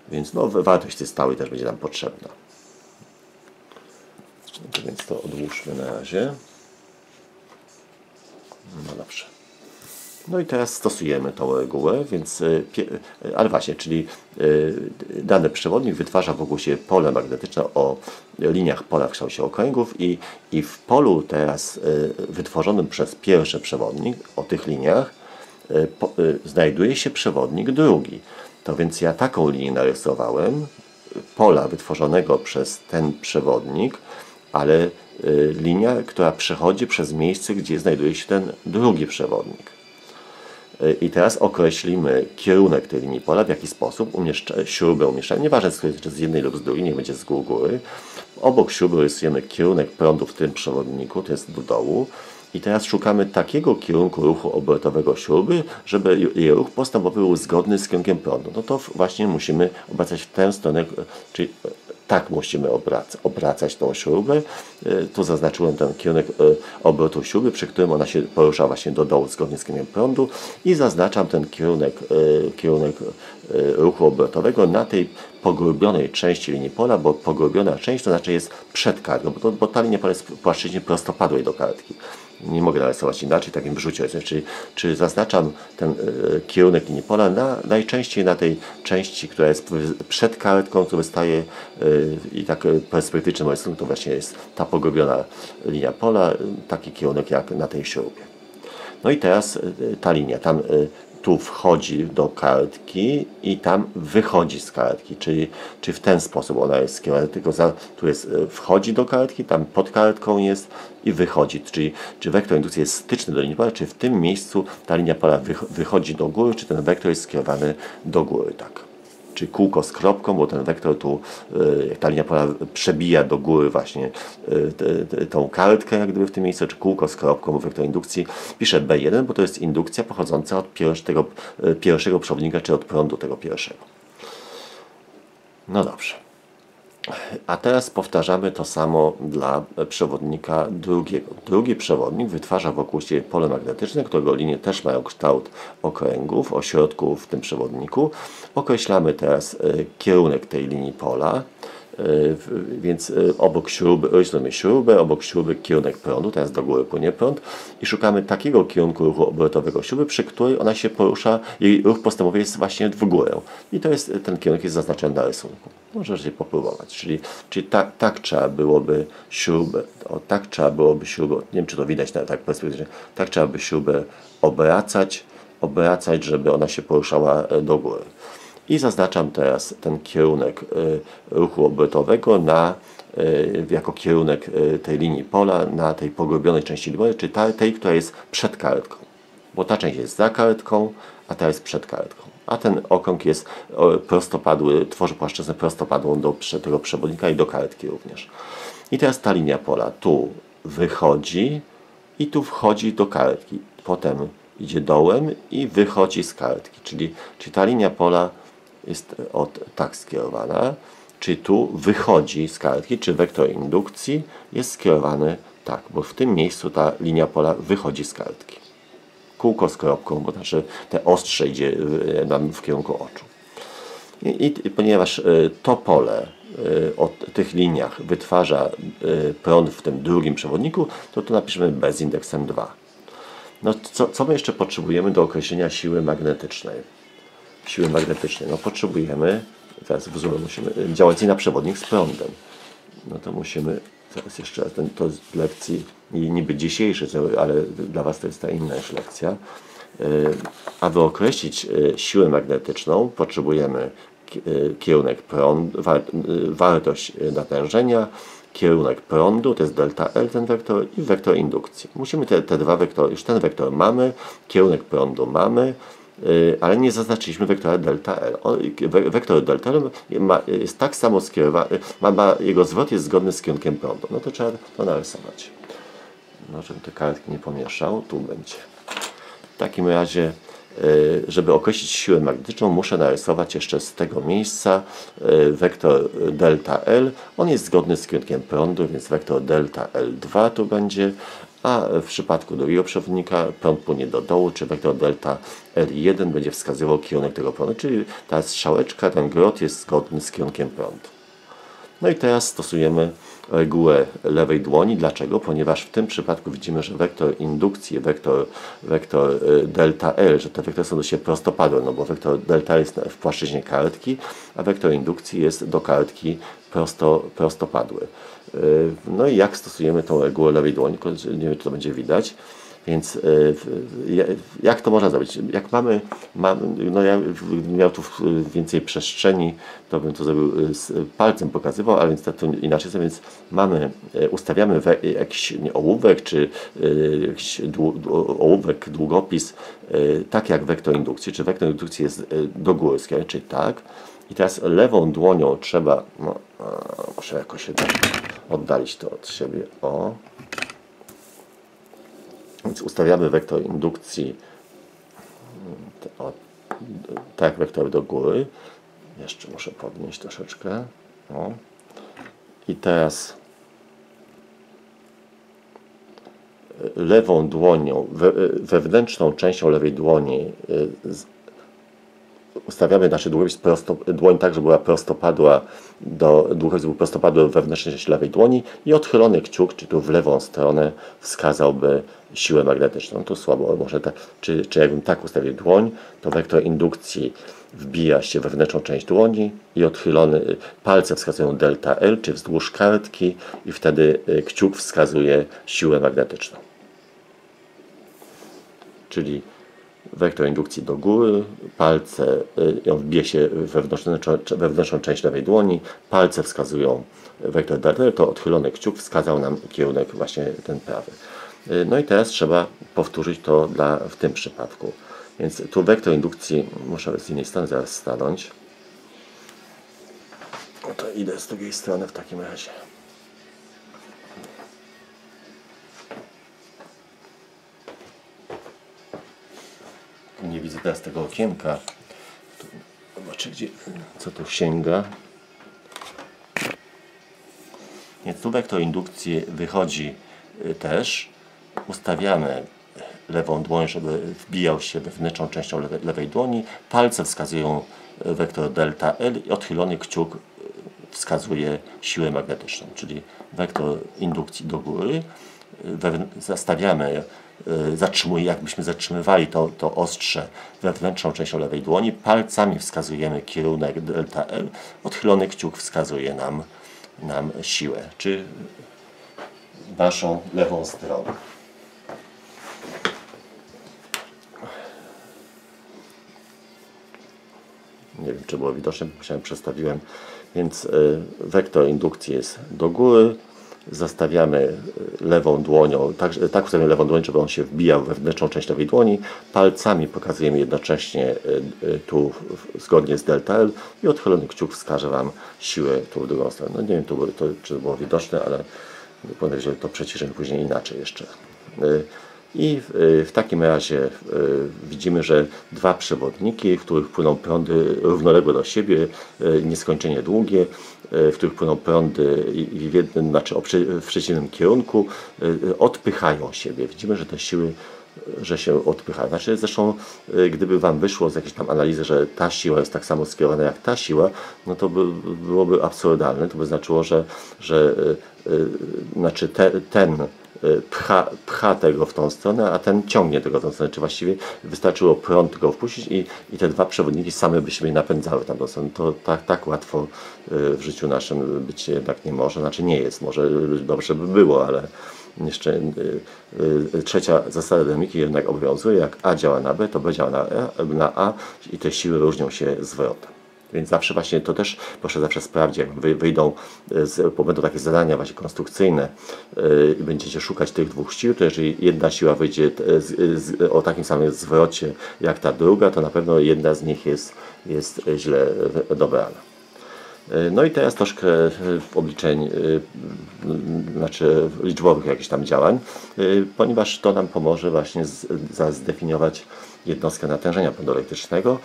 Speaker 1: więc wartość tej stałej też będzie nam potrzebna. Więc to odłóżmy na razie. No dobrze. No i teraz stosujemy tą regułę, więc, ale właśnie, czyli dany przewodnik wytwarza wokół siebie pole magnetyczne o liniach pola w kształcie okręgów i w polu teraz wytworzonym przez pierwszy przewodnik o tych liniach znajduje się przewodnik drugi. To więc ja taką linię narysowałem, pola wytworzonego przez ten przewodnik, ale linia, która przechodzi przez miejsce, gdzie znajduje się ten drugi przewodnik. I teraz określimy kierunek tej linii pola, w jaki sposób śrubę umieszczamy, nieważne czy z jednej lub z drugiej, nie będzie z góry. Obok śruby rysujemy kierunek prądu w tym przewodniku, to jest do dołu. I teraz szukamy takiego kierunku ruchu obrotowego śruby, żeby jej ruch postępowy był zgodny z kierunkiem prądu. No to właśnie musimy obracać w tę stronę, czyli tak musimy obracać tą śrubę. Tu zaznaczyłem ten kierunek obrotu śruby, przy którym ona się porusza właśnie do dołu zgodnie z kierunkiem prądu i zaznaczam ten kierunek ruchu obrotowego na tej pogłębionej części linii pola, bo pogłębiona część to znaczy jest przed kartką, bo ta linia pola jest w płaszczyźnie prostopadłej do kartki. Nie mogę narysować inaczej, takim wrzucie, czyli zaznaczam ten kierunek linii pola najczęściej na tej części, która jest przed kartką, która wystaje i tak perspektywycznym rysunku to właśnie jest ta pogłębiona linia pola, taki kierunek jak na tej śrubie. No i teraz ta linia, tu wchodzi do kartki i tam wychodzi z kartki, czyli w ten sposób ona jest skierowana, tylko tu jest wchodzi do kartki, tam pod kartką jest i wychodzi, czyli czy wektor indukcji jest styczny do linii pola, czy w tym miejscu ta linia pola wychodzi do góry, czy ten wektor jest skierowany do góry, tak. Czy kółko z kropką, bo ten wektor tu, jak ta linia pola przebija do góry właśnie tą kartkę, jak gdyby w tym miejscu, czy kółko z kropką, wektor indukcji, piszę B1, bo to jest indukcja pochodząca od pierwszego przewodnika, czy od prądu tego pierwszego. No dobrze. A teraz powtarzamy to samo dla przewodnika drugiego. Drugi przewodnik wytwarza wokół siebie pole magnetyczne, którego linie też mają kształt okręgów, ośrodków w tym przewodniku. Określamy teraz kierunek tej linii pola, więc obok śruby, rysujemy śrubę, obok śruby kierunek prądu, teraz do góry płynie prąd i szukamy takiego kierunku ruchu obrotowego śruby, przy której ona się porusza, jej ruch postępowy jest właśnie w górę. I to jest, ten kierunek jest zaznaczony na rysunku. Możecie popróbować. Czyli tak trzeba byłoby śrubę, nie wiem czy to widać tak perspektywicznie, tak trzeba by śrubę obracać, żeby ona się poruszała do góry. I zaznaczam teraz ten kierunek ruchu obrotowego jako kierunek tej linii pola na tej pogłębionej części linii pola, czyli tej, która jest przed kartką. Bo ta część jest za kartką, a ta jest przed kartką. A ten okrąg jest prostopadły, tworzy płaszczyznę prostopadłą do tego przewodnika i do kartki również. I teraz ta linia pola tu wychodzi i tu wchodzi do kartki. Potem idzie dołem i wychodzi z kartki. Czyli ta linia pola jest tak skierowana, Czyli tu wychodzi z kartki, czy wektor indukcji jest skierowany tak, bo w tym miejscu ta linia pola wychodzi z kartki. Kółko z kropką, bo znaczy te ostrze idzie nam w kierunku oczu. I ponieważ to pole o tych liniach wytwarza prąd w tym drugim przewodniku, to tu napiszemy B z indeksem 2. No co my jeszcze potrzebujemy do określenia siły magnetycznej? Siły magnetycznej, no potrzebujemy, teraz wzór musimy, działający na przewodnik z prądem. No to musimy, teraz jeszcze to z lekcji niby dzisiejszej, ale dla Was to jest ta inna już lekcja. Aby określić siłę magnetyczną, potrzebujemy kierunek prądu, wartość natężenia, kierunek prądu, to jest delta L ten wektor, i wektor indukcji. Musimy te dwa wektory, już ten wektor mamy, kierunek prądu mamy, ale nie zaznaczyliśmy wektora delta L. Wektor delta L jest tak samo skierowany, jego zwrot jest zgodny z kierunkiem prądu. No to trzeba to narysować. No, żebym te kartki nie pomieszał, tu będzie. W takim razie, żeby określić siłę magnetyczną, muszę narysować jeszcze z tego miejsca wektor delta L. On jest zgodny z kierunkiem prądu, więc wektor delta L2 tu będzie, a w przypadku drugiego przewodnika prąd płynie do dołu, czy wektor delta L1 będzie wskazywał kierunek tego prądu, czyli ta strzałeczka, ten grot jest zgodny z kierunkiem prądu. No i teraz stosujemy regułę lewej dłoni. Dlaczego? Ponieważ w tym przypadku widzimy, że wektor indukcji, wektor delta L, że te wektory są do siebie prostopadłe, no bo wektor delta L jest w płaszczyźnie kartki, a wektor indukcji jest do kartki prostopadły. No i jak stosujemy tą regułę lewej dłoni? Nie wiem, czy to będzie widać. Więc jak to można zrobić? Jak mamy no ja gdybym miał tu więcej przestrzeni, to bym to zrobił z palcem pokazywał, ale niestety to inaczej. Więc ustawiamy jakiś ołówek, czy jakiś ołówek, długopis, tak jak wektor indukcji, czy wektor indukcji jest do góry, czyli tak. I teraz lewą dłonią trzeba, no, muszę jakoś oddalić to od siebie, o. Więc ustawiamy wektor indukcji tak jak wektor do góry. Jeszcze muszę podnieść troszeczkę. O. I teraz lewą dłonią, wewnętrzną częścią lewej dłoni ustawiamy nasz długopis dłoń tak, żeby była prostopadła długopis był prostopadły wewnętrznej części lewej dłoni i odchylony kciuk, czy tu w lewą stronę wskazałby siłę magnetyczną. Tu słabo, może tak, czy jakbym tak ustawił dłoń, to wektor indukcji wbija się we wewnętrzną część dłoni i odchylony palce wskazują delta L, czy wzdłuż kartki i wtedy kciuk wskazuje siłę magnetyczną. Czyli wektor indukcji do góry, palce, ją wbije się wewnętrzną część lewej dłoni, palce wskazują wektor delta L, to odchylony kciuk wskazał nam kierunek właśnie ten prawy. No i teraz trzeba powtórzyć to w tym przypadku. Więc tu wektor indukcji, muszę z innej strony zaraz stanąć. No to idę z drugiej strony w takim razie. Nie widzę teraz tego okienka. Zobaczę, co tu sięga. Więc tu wektor indukcji wychodzi też. Ustawiamy lewą dłoń, żeby wbijał się wewnętrzną częścią lewej dłoni. Palce wskazują wektor delta L i odchylony kciuk wskazuje siłę magnetyczną, czyli wektor indukcji do góry. Zastawiamy, jakbyśmy zatrzymywali to ostrze wewnętrzną częścią lewej dłoni. Palcami wskazujemy kierunek delta L. Odchylony kciuk wskazuje nam siłę, czy naszą lewą stronę. Nie wiem, czy było widoczne, przestawiłem. Więc wektor indukcji jest do góry. Zastawiamy lewą dłonią, tak ustawimy lewą dłoń, żeby on się wbijał we wewnętrzną część lewej dłoni. Palcami pokazujemy jednocześnie tu zgodnie z delta L i odchylony kciuk wskaże Wam siłę tu w drugą stronę. No nie wiem, czy to było widoczne, ale powiem, że to przeciszę później inaczej jeszcze. I w takim razie widzimy, że dwa przewodniki, w których płyną prądy równoległe do siebie, nieskończenie długie, w których płyną prądy w jednym, znaczy w przeciwnym kierunku, odpychają siebie. Widzimy, że te siły się odpychają. Znaczy, zresztą, gdyby Wam wyszło z jakiejś tam analizy, że ta siła jest tak samo skierowana jak ta siła, no to byłoby absurdalne. To by znaczyło, znaczy ten pcha tego w tą stronę, a ten ciągnie tego w tą stronę. Czy właściwie wystarczyło prąd go wpuścić i te dwa przewodniki same by się napędzały tam. To tak łatwo w życiu naszym być jednak nie może. Znaczy nie jest. Może dobrze by było, ale jeszcze trzecia zasada dynamiki jednak obowiązuje. Jak A działa na B, to B działa na A i te siły różnią się zwrotem. Więc zawsze właśnie to też proszę zawsze sprawdzić, jak wyjdą, bo będą takie zadania właśnie konstrukcyjne i będziecie szukać tych dwóch sił, to jeżeli jedna siła wyjdzie o takim samym zwrocie jak ta druga, to na pewno jedna z nich jest źle dobrana. No i teraz troszkę obliczeń, znaczy liczbowych jakichś tam działań, ponieważ to nam pomoże właśnie zdefiniować jednostkę natężenia prądu elektrycznego,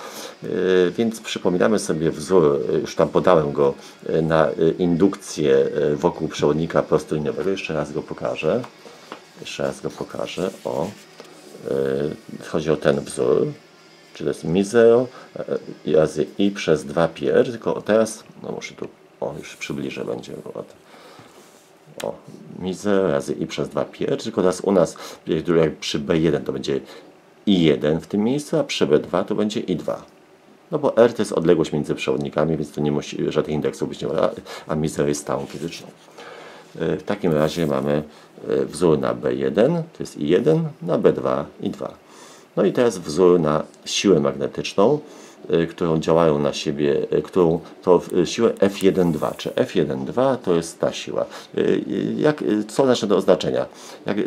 Speaker 1: więc przypominamy sobie wzór, już tam podałem go na indukcję wokół przewodnika prostoliniowego, jeszcze raz go pokażę, chodzi o ten wzór, czyli to jest mi0 razy i przez 2πr, tylko teraz, no muszę tu, już przybliżę, będzie mi0 razy i przez 2πr, tylko teraz u nas, jak przy B1 to będzie i1 w tym miejscu, a przy B2 to będzie i2. No bo R to jest odległość między przewodnikami, więc to nie musi żadnych indeksów być, a mi0 jest stałą fizyczną. W takim razie mamy wzór na B1, to jest i1, na B2 i2. No i teraz wzór na siłę magnetyczną, którą działają na siebie, to siłę F1,2. Czy F1,2 to jest ta siła? Co znaczy do oznaczenia? Jak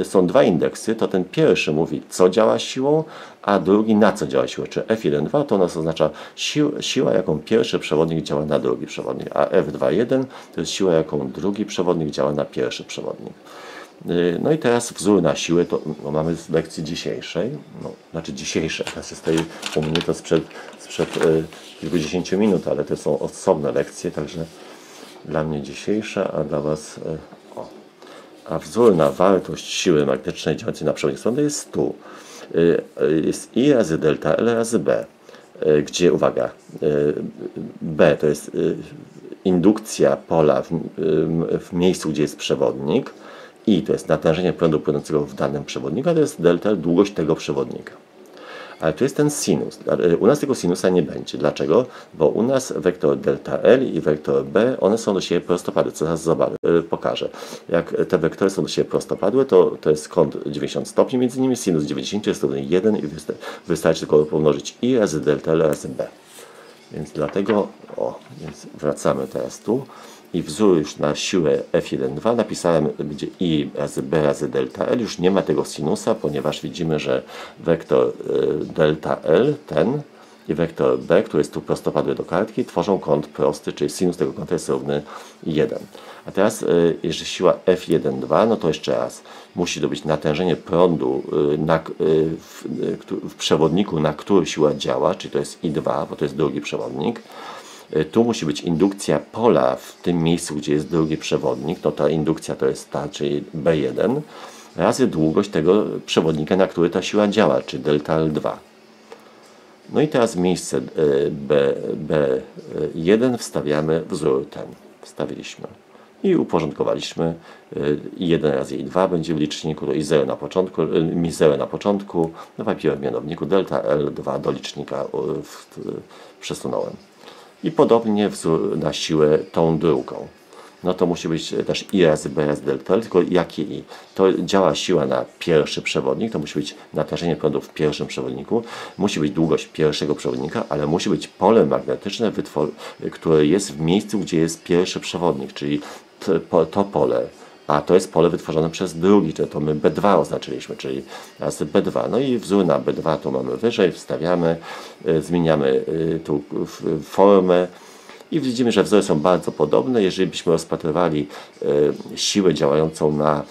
Speaker 1: są dwa indeksy, to ten pierwszy mówi, co działa siłą, a drugi na co działa siła. Czy F1,2 to nas oznacza siła, jaką pierwszy przewodnik działa na drugi przewodnik, a F2,1 to jest siła, jaką drugi przewodnik działa na pierwszy przewodnik. No i teraz wzór na siłę to mamy z lekcji dzisiejszej, teraz jest tutaj u mnie to sprzed kilkudziesięciu minut, ale to są osobne lekcje, także dla mnie dzisiejsza, a dla Was a wzór na wartość siły magnetycznej działającej na przewodnik strony jest tu. Jest I razy delta L razy B, gdzie, uwaga, B to jest indukcja pola w miejscu, gdzie jest przewodnik, I to jest natężenie prądu płynącego w danym przewodniku, a to jest delta, długość tego przewodnika. Ale tu jest ten sinus. U nas tego sinusa nie będzie. Dlaczego? Bo u nas wektor delta L i wektor B, one są do siebie prostopadłe, co zaraz pokażę. Jak te wektory są do siebie prostopadłe, to jest kąt 90 stopni między nimi, sinus 90 jest równy 1 i wystarczy tylko pomnożyć I razy delta L razy B. Więc dlatego, więc wracamy teraz tu. I wzór już na siłę F1,2 napisałem, będzie I razy B razy delta L. Już nie ma tego sinusa, ponieważ widzimy, że wektor delta L, ten i wektor B, który jest tu prostopadły do kartki, tworzą kąt prosty, czyli sinus tego kąta jest równy 1. A teraz, jeżeli siła F1,2, no to jeszcze raz, musi to być natężenie prądu w przewodniku, na który siła działa, czyli to jest I2, bo to jest drugi przewodnik. Tu musi być indukcja pola w tym miejscu, gdzie jest drugi przewodnik, no ta indukcja to jest ta, czyli B1, razy długość tego przewodnika, na który ta siła działa, czyli delta L2. No i teraz w miejsce B1 wstawiamy wzór ten. Wstawiliśmy. I uporządkowaliśmy. I1 razy I2 będzie w liczniku, to I0 na początku, Mi0 na początku, napiłem w mianowniku, delta L2 do licznika przesunąłem. I podobnie wzór na siłę tą drugą. No to musi być też I razy B razy delta L, tylko jakie I? To działa siła na pierwszy przewodnik, to musi być natężenie prądu w pierwszym przewodniku, musi być długość pierwszego przewodnika, ale musi być pole magnetyczne, które jest w miejscu, gdzie jest pierwszy przewodnik, czyli to pole. A to jest pole wytworzone przez drugi, to my B2 oznaczyliśmy, czyli teraz B2. No i wzór na B2 tu mamy wyżej, wstawiamy, zmieniamy tu formę I widzimy, że wzory są bardzo podobne. Jeżeli byśmy rozpatrywali siłę działającą na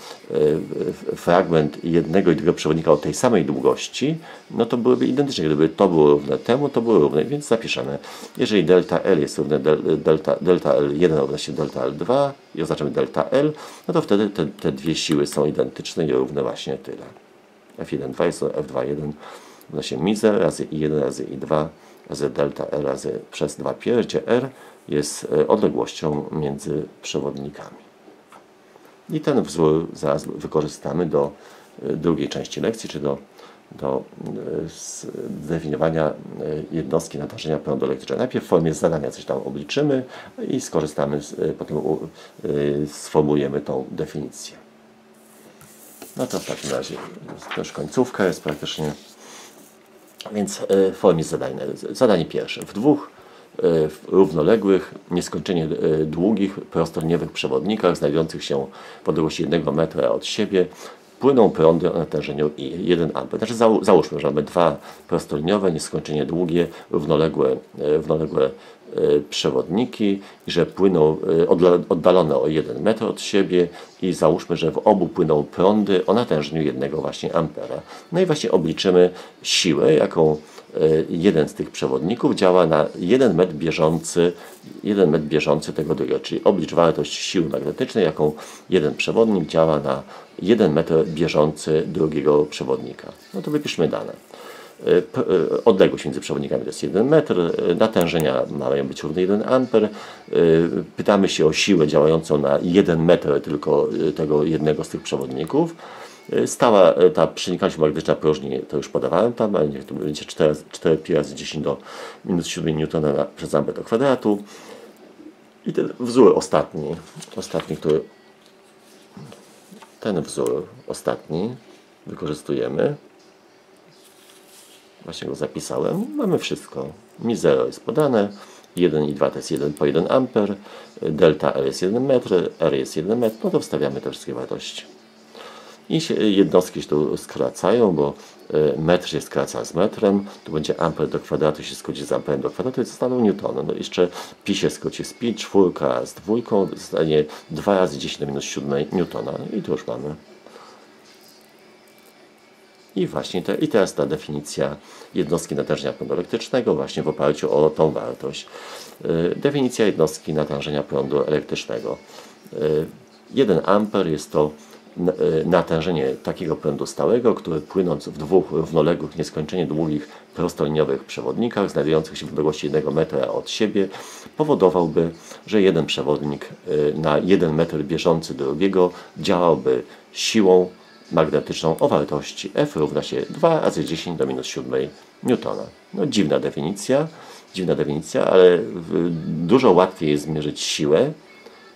Speaker 1: fragment jednego i drugiego przewodnika o tej samej długości, no to byłyby identyczne. Gdyby to było równe temu, to było równe, więc zapiszemy. Jeżeli delta L jest równe delta L1 równa się delta L2 i oznaczamy delta L, no to wtedy te dwie siły są identyczne i równe właśnie tyle. F1,2 jest to F2,1 równa się mizer razy I1 razy I2 razy delta L razy przez 2π, gdzie R jest odległością między przewodnikami. I ten wzór zaraz wykorzystamy do drugiej części lekcji, czy do zdefiniowania jednostki natężenia prądu elektrycznego. Najpierw w formie zadania coś tam obliczymy i skorzystamy, potem sformułujemy tą definicję. No to w takim razie już końcówka jest praktycznie. Więc w formie zadania. Zadanie pierwsze. W dwóch równoległych, nieskończenie długich, prostoliniowych przewodnikach znajdujących się w odległości 1 metra od siebie płyną prądy o natężeniu 1 A. Znaczy załóżmy, że mamy dwa prostoliniowe, nieskończenie długie, równoległe przewodniki i że płyną oddalone o 1 metr od siebie i załóżmy, że w obu płyną prądy o natężeniu 1 właśnie ampera. No i właśnie obliczymy siłę, jaką jeden z tych przewodników działa na 1 metr bieżący tego drugiego, czyli oblicz wartość siły magnetycznej, jaką jeden przewodnik działa na 1 metr bieżący drugiego przewodnika. No to wypiszmy dane. Odległość między przewodnikami to jest 1 metr, natężenia mają być równe 1 amper. Pytamy się o siłę działającą na 1 metr tylko tego jednego z tych przewodników. Stała ta przenikliwość magnetyczna próżni, to już podawałem tam, ale niech to będzie 4π razy 10 do minus 7 newtona przez amper do kwadratu. I ten wzór ostatni, ten wzór ostatni wykorzystujemy. Właśnie go zapisałem. Mamy wszystko. Mi0 jest podane, 1 i 2 to jest 1 po 1 amper, delta L jest 1 metr, R jest 1 metr, no to wstawiamy te wszystkie wartości. I jednostki się tu skracają, bo metr się skraca z metrem, tu będzie amper do kwadratu się skróci z amperem do kwadratu i zostaną newtony. No jeszcze pi się skróci z pi, czwórka z dwójką, zostanie 2 razy 10 do minus 7 newtona. I tu już mamy. I właśnie i teraz ta definicja jednostki natężenia prądu elektrycznego właśnie w oparciu o tą wartość. Definicja jednostki natężenia prądu elektrycznego. 1 amper jest to natężenie takiego prądu stałego, który płynąc w dwóch równoległych, nieskończenie długich, prostoliniowych przewodnikach znajdujących się w odległości 1 metra od siebie powodowałby, że jeden przewodnik na 1 metr bieżący drugiego działałby siłą magnetyczną o wartości F równa się 2 razy 10 do minus 7 newtona. No dziwna definicja, ale dużo łatwiej jest zmierzyć siłę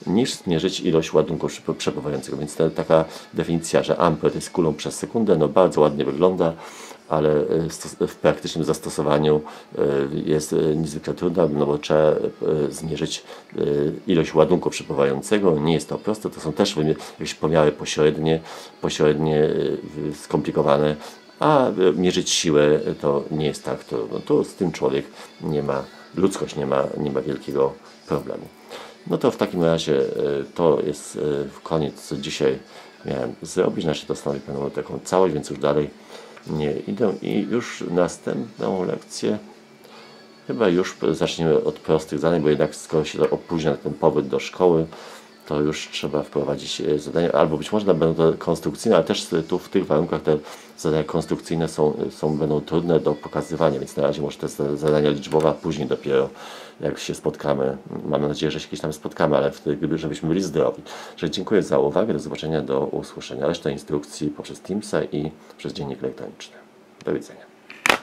Speaker 1: niż zmierzyć ilość ładunków przepływającego. Więc taka definicja, że amper to jest kulą przez sekundę, no bardzo ładnie wygląda, ale w praktycznym zastosowaniu jest niezwykle trudna, no bo trzeba zmierzyć ilość ładunku przepływającego. Nie jest to proste, to są też jakieś pomiary pośrednie skomplikowane, a mierzyć siłę to nie jest tak trudno. Tu z tym ludzkość nie ma wielkiego problemu. No to w takim razie to jest koniec, co dzisiaj miałem zrobić. Znaczy to stanowi pewną taką całość, więc już dalej nie idę. I już następną lekcję chyba już zaczniemy od prostych zadań, bo jednak skoro się opóźnia ten powrót do szkoły, to już trzeba wprowadzić zadania, albo być może będą to konstrukcyjne, ale też tu w tych warunkach te zadania konstrukcyjne będą trudne do pokazywania, więc na razie może te zadania liczbowe, a później dopiero jak się spotkamy, mamy nadzieję, że się kiedyś tam spotkamy, ale wtedy, żebyśmy byli zdrowi. Że dziękuję za uwagę, do zobaczenia, do usłyszenia. Resztę instrukcji poprzez Teamsa i przez dziennik elektroniczny. Do widzenia.